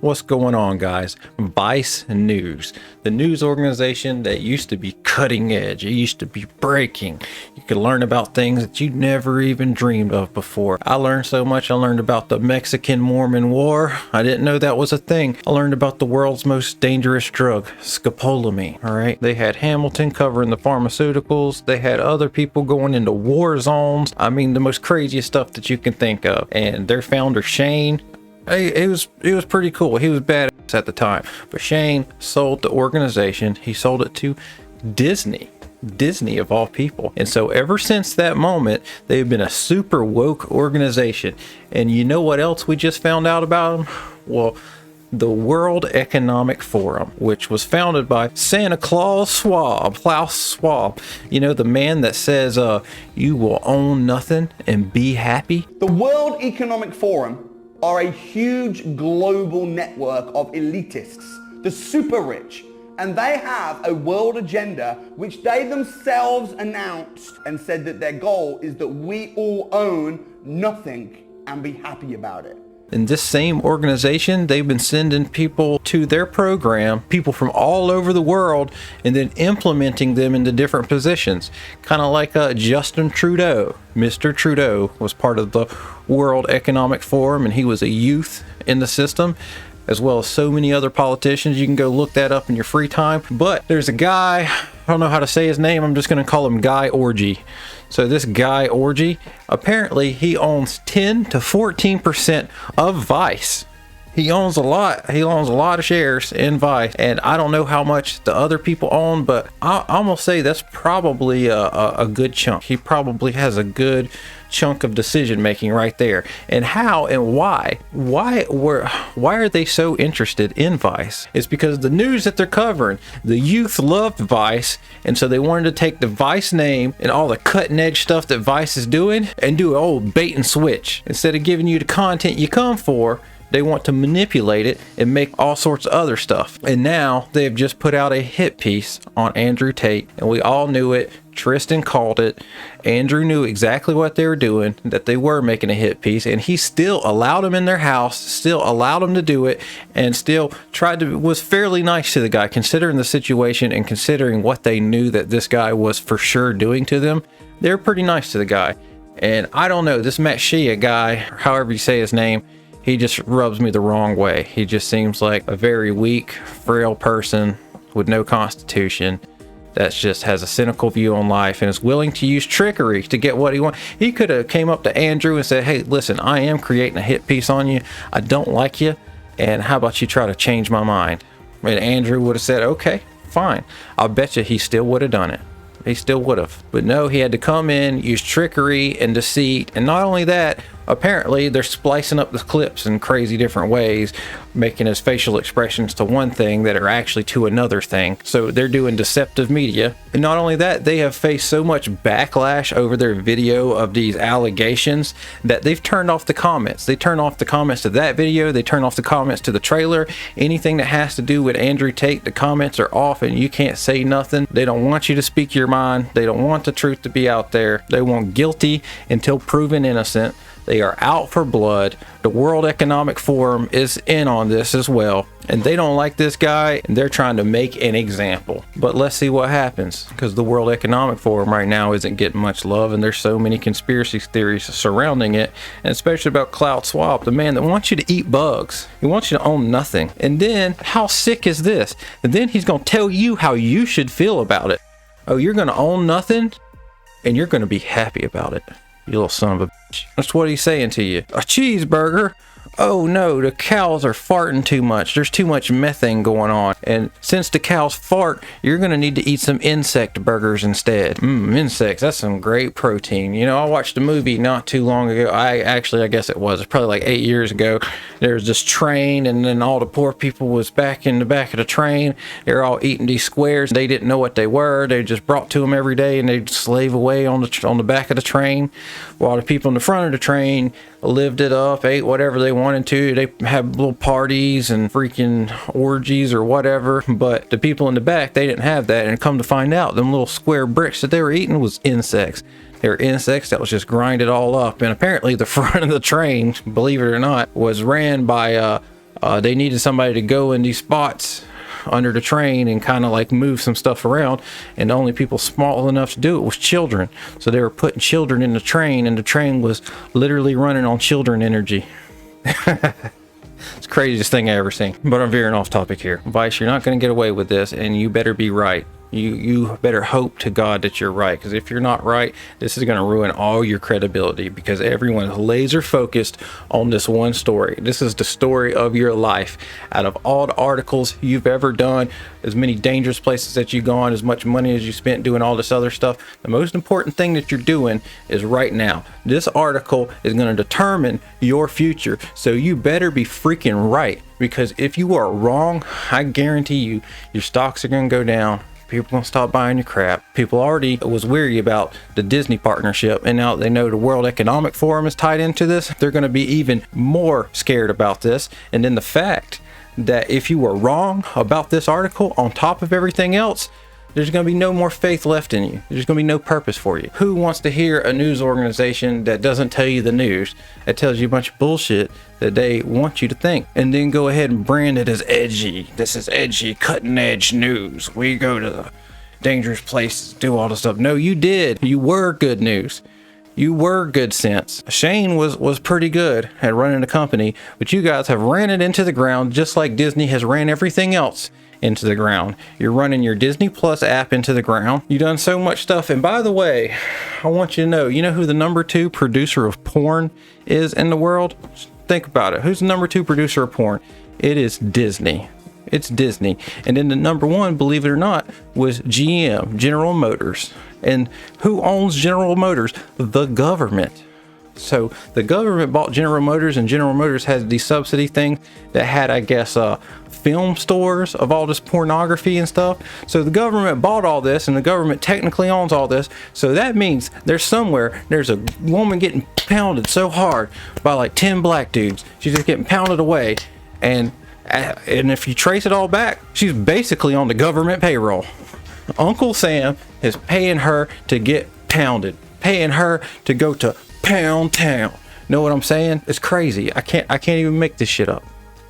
What's going on, guys? Vice News, the news organization that used to be cutting edge. It used to be breaking. You could learn about things that you never even dreamed of before. I learned so much. I learned about the Mexican-Mormon War. I didn't know that was a thing. I learned about the world's most dangerous drug, scopolamine. All right, they had Hamilton covering the pharmaceuticals. They had other people going into war zones. I mean, the most craziest stuff that you can think of. And their founder, Shea, it was pretty cool. He was badass at the time. But Shea sold the organization. He sold it to Disney of all people. And so ever since that moment, they've been a super woke organization. And you know what else we just found out about them? Well, the World Economic Forum, which was founded by Santa Klaus Schwab. You know, the man that says, you will own nothing and be happy. The World Economic Forum are a huge global network of elitists, the super rich, and they have a world agenda which they themselves announced and said that their goal is that we all own nothing and be happy about it. In this same organization, they've been sending people to their program, people from all over the world, and then implementing them into different positions. Kind of like Justin Trudeau. Mr. Trudeau was part of the World Economic Forum, and he was a youth in the system, as well as so many other politicians. You can go look that up in your free time. But there's a guy, I don't know how to say his name, I'm just going to call him Guy Orgy. So this Guy Orgy, apparently he owns 10 to 14% of Vice. He owns a lot. He owns a lot of shares in Vice, and I don't know how much the other people own, but I'm gonna say that's probably a good chunk. He probably has a good chunk of decision making right there. And how and why are they so interested in Vice? It's because the news that they're covering, the youth loved Vice, and so they wanted to take the Vice name and all the cutting edge stuff that Vice is doing and do an old bait and switch. Instead of giving you the content you come for, they want to manipulate it and make all sorts of other stuff. And now they've just put out a hit piece on Andrew Tate, and we all knew it. Tristan called it. Andrew knew exactly what they were doing, that they were making a hit piece, and he still allowed them in their house, still allowed them to do it, and still was fairly nice to the guy, considering the situation and considering what they knew that this guy was for sure doing to them. They were pretty nice to the guy. And I don't know, this Matt Shea guy, however you say his name, he just rubs me the wrong way. He just seems like a very weak, frail person with no constitution that just has a cynical view on life and is willing to use trickery to get what he wants. He could have came up to Andrew and said, hey, listen, I am creating a hit piece on you. I don't like you, and how about you try to change my mind? And Andrew would have said, okay, fine. I'll bet you he still would have done it. He still would have. But no, he had to come in, use trickery and deceit. And not only that, apparently they're splicing up the clips in crazy different ways, making his facial expressions to one thing that are actually to another thing. So they're doing deceptive media. And not only that, they have faced so much backlash over their video of these allegations that they've turned off the comments. They turn off the comments to that video. They turn off the comments to the trailer. Anything that has to do with Andrew Tate, the comments are off and you can't say nothing. They don't want you to speak your mind. They don't want the truth to be out there. They want guilty until proven innocent. They are out for blood. The World Economic Forum is in on this as well. And they don't like this guy, and they're trying to make an example. But let's see what happens, because the World Economic Forum right now isn't getting much love, and there's so many conspiracy theories surrounding it, and especially about Klaus Schwab, the man that wants you to eat bugs. He wants you to own nothing. And then, how sick is this? And then he's going to tell you how you should feel about it. Oh, you're going to own nothing, and you're going to be happy about it. You little son of a bitch. That's what he's saying to you. A cheeseburger? Oh no, the cows are farting too much. There's too much methane going on. And since the cows fart, you're going to need to eat some insect burgers instead. Insects, that's some great protein. You know, I watched a movie not too long ago. I guess it was probably like 8 years ago. There was this train, and then all the poor people was back in the back of the train. They were all eating these squares. They didn't know what they were. They just brought to them every day, and they'd slave away on the back of the train, while the people in the front of the train lived it up, ate whatever they wanted to. They had little parties and freaking orgies or whatever, but the people in the back, they didn't have that. And come to find out, them little square bricks that they were eating was insects. They were insects that was just grinded all up. And apparently the front of the train, believe it or not, was ran by They needed somebody to go in these spots under the train and kind of like move some stuff around, and the only people small enough to do it was children. So they were putting children in the train, and the train was literally running on children energy. It's the craziest thing I ever seen. But I'm veering off topic here. Vice, you're not going to get away with this, and you better be right. You better hope to God that you're right, because if you're not right, this is going to ruin all your credibility, because everyone is laser focused on this one story. This is the story of your life. Out of all the articles you've ever done, as many dangerous places that you've gone, as much money as you spent doing all this other stuff, the most important thing that you're doing is right now. This article is going to determine your future, so you better be freaking right, because if you are wrong, I guarantee you, your stocks are going to go down. People gonna stop buying your crap. People already was weary about the Disney partnership, and now they know the World Economic Forum is tied into this. They're gonna be even more scared about this. And then the fact that if you were wrong about this article, on top of everything else, there's going to be no more faith left in you. There's going to be no purpose for you. Who wants to hear a news organization that doesn't tell you the news, that tells you a bunch of bullshit that they want you to think, and then go ahead and brand it as edgy? This is edgy, cutting edge news. We go to the dangerous places, do all this stuff. No, you did. You were good news. You were good sense. Shane was pretty good at running a company, but you guys have ran it into the ground, just like Disney has ran everything else into the ground. You're running your Disney Plus app into the ground. You've done so much stuff. And by the way, I want you to know, you know who the number 2 producer of porn is in the world? Just think about it. Who's the number 2 producer of porn? It is Disney. It's Disney. And then the number 1, believe it or not, was GM, General Motors. And who owns General Motors? The government. So the government bought General Motors, and General Motors has the subsidy thing that had, I guess, film stores of all this pornography and stuff. So the government bought all this, and the government technically owns all this. So that means there's a woman getting pounded so hard by like 10 black dudes. She's just getting pounded away. And if you trace it all back, she's basically on the government payroll. Uncle Sam is paying her to get pounded, paying her to go to Pound Town. Know what I'm saying? It's crazy. I can't even make this shit up.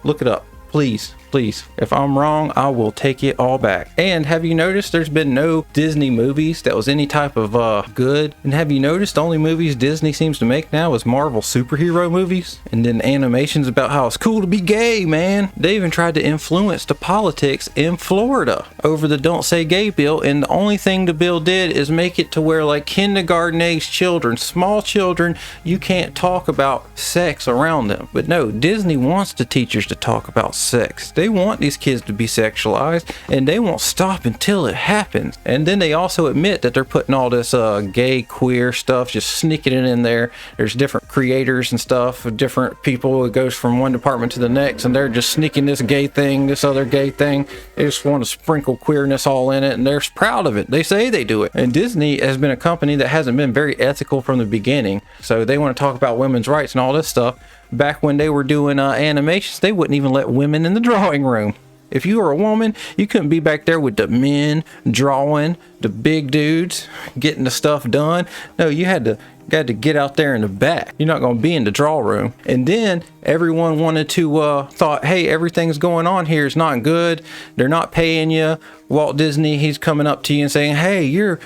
Look it up, please. If I'm wrong, I will take it all back. And have you noticed there's been no Disney movies that was any type of good? And have you noticed the only movies Disney seems to make now is Marvel superhero movies? And then animations about how it's cool to be gay, man. They even tried to influence the politics in Florida over the Don't Say Gay bill, and the only thing the bill did is make it to where like kindergarten age children, small children, you can't talk about sex around them. But no, Disney wants the teachers to talk about sex. They want these kids to be sexualized, and they won't stop until it happens. And then they also admit that they're putting all this gay, queer stuff, just sneaking it in there. There's different creators and stuff, different people. It goes from one department to the next, and they're just sneaking this gay thing, this other gay thing. They just want to sprinkle queerness all in it, and they're proud of it. They say they do it. And Disney has been a company that hasn't been very ethical from the beginning, so they want to talk about women's rights and all this stuff. Back when they were doing animations, they wouldn't even let women in the drawing room. If you were a woman, you couldn't be back there with the men drawing, the big dudes getting the stuff done. No, you had to get out there in the back. You're not going to be in the draw room. And then everyone wanted to thought, hey, everything's going on here is not good. They're not paying you. Walt Disney, he's coming up to you and saying, hey, you're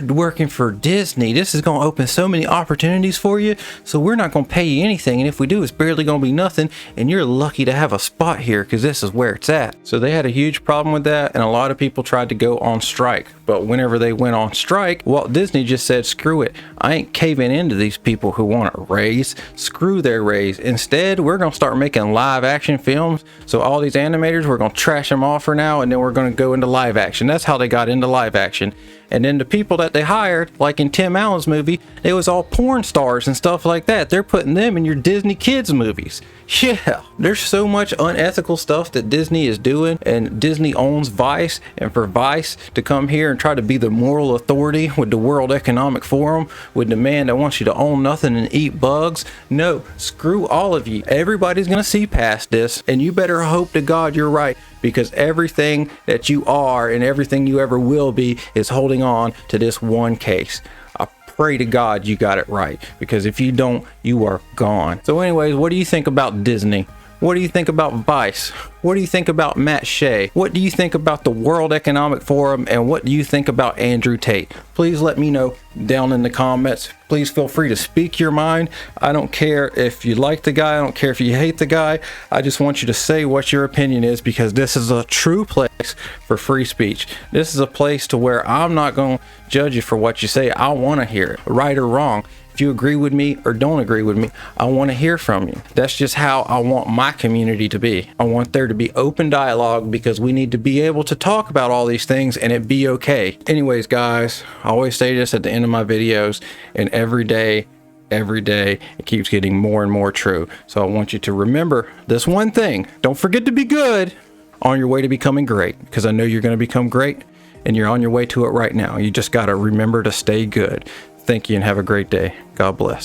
working for Disney. This is going to open so many opportunities for you. So we're not going to pay you anything. And if we do, it's barely going to be nothing. And you're lucky to have a spot here because this is where it's at. So they had a huge problem with that. And a lot of people tried to go on strike. But whenever they went on strike, Walt Disney just said, screw it. I ain't caving into these people who want a raise. Screw their raise. Instead, we're going to start making live action films. So all these animators, we're going to trash them off for now. And then we're going to go into live action. That's how they got into live action. And then the people that they hired, like in Tim Allen's movie, they was all porn stars and stuff like that. They're putting them in your Disney kids movies. Yeah, there's so much unethical stuff that Disney is doing, and Disney owns Vice, and for Vice to come here and try to be the moral authority with the World Economic Forum, with the man that wants you to own nothing and eat bugs, no, screw all of you. Everybody's gonna see past this, and you better hope to God you're right, because everything that you are and everything you ever will be is holding on to this one case. I pray to God you got it right, because if you don't, you are gone. So anyways, what do you think about Disney? What do you think about Vice? What do you think about Matt Shea? What do you think about the World Economic Forum? And what do you think about Andrew Tate? Please let me know down in the comments. Please feel free to speak your mind. I don't care if you like the guy. I don't care if you hate the guy. I just want you to say what your opinion is, because this is a true place for free speech. This is a place to where I'm not going to judge you for what you say. I want to hear it, right or wrong. If you agree with me or don't agree with me, I want to hear from you. That's just how I want my community to be. I want there to be open dialogue, because we need to be able to talk about all these things and it be okay. Anyways, guys, I always say this at the end of my videos, and every day, it keeps getting more and more true. So I want you to remember this one thing. Don't forget to be good on your way to becoming great, because I know you're going to become great and you're on your way to it right now. You just got to remember to stay good. Thank you and have a great day. God bless.